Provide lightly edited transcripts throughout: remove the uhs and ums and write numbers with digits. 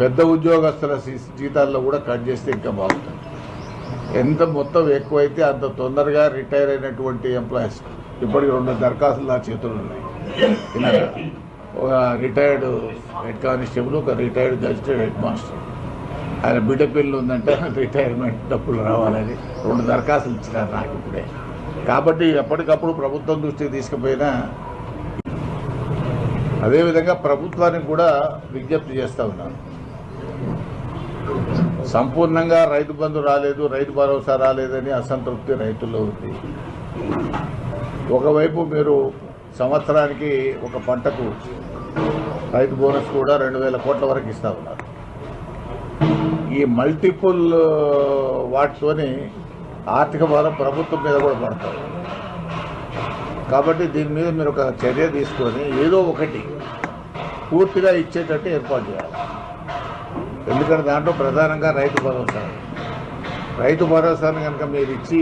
పెద్ద ఉద్యోగస్తుల జీతాల్లో కూడా కట్ చేస్తే ఇంకా బాగుంటుంది. ఎంత మొత్తం ఎక్కువైతే అంత తొందరగా రిటైర్ అయినటువంటి ఎంప్లాయీస్, ఇప్పటికి 2 దరఖాస్తులు నా చేతులు ఉన్నాయి. ఒక రిటైర్డ్ హెడ్ కానిస్టేబుల్, ఒక రిటైర్డ్ గజిస్టెడ్ హెడ్ మాస్టర్, ఆయన బిడ్డ పిల్లలు ఉందంటే రిటైర్మెంట్ డబ్బులు రావాలని 2 దరఖాస్తులు ఇచ్చినారు నాకు ఇప్పుడే. కాబట్టి ఎప్పటికప్పుడు ప్రభుత్వం దృష్టికి తీసుకుపోయినా, అదేవిధంగా ప్రభుత్వానికి కూడా విజ్ఞప్తి చేస్తూ ఉన్నాను. సంపూర్ణంగా రైతు బంధు రాలేదు, రైతు భరోసా రాలేదని అసంతృప్తి రైతుల్లో ఉంది. ఒకవైపు మీరు సంవత్సరానికి ఒక పంటకు రైతు బోనస్ కూడా 2000 కోట్ల వరకు ఇస్తూ ఉన్నారు. ఈ మల్టిపుల్ వాటితోని ఆర్థిక భారం ప్రభుత్వం మీద కూడా పడతారు. కాబట్టి దీని మీద మీరు ఒక చర్య తీసుకొని ఏదో ఒకటి పూర్తిగా ఇచ్చేటట్టు ఏర్పాటు చేయాలి. ఎందుకంటే దాంట్లో ప్రధానంగా రైతు భరోసాను కనుక మీరు ఇచ్చి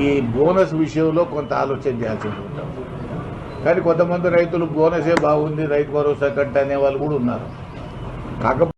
ఈ బోనస్ విషయంలో కొంత ఆలోచన చేయాల్సి ఉంటుంది. కానీ కొంతమంది రైతులు బోనసే బాగుంది రైతు భరోసా కంటే అనే వాళ్ళు కూడా ఉన్నారు. కాకపోతే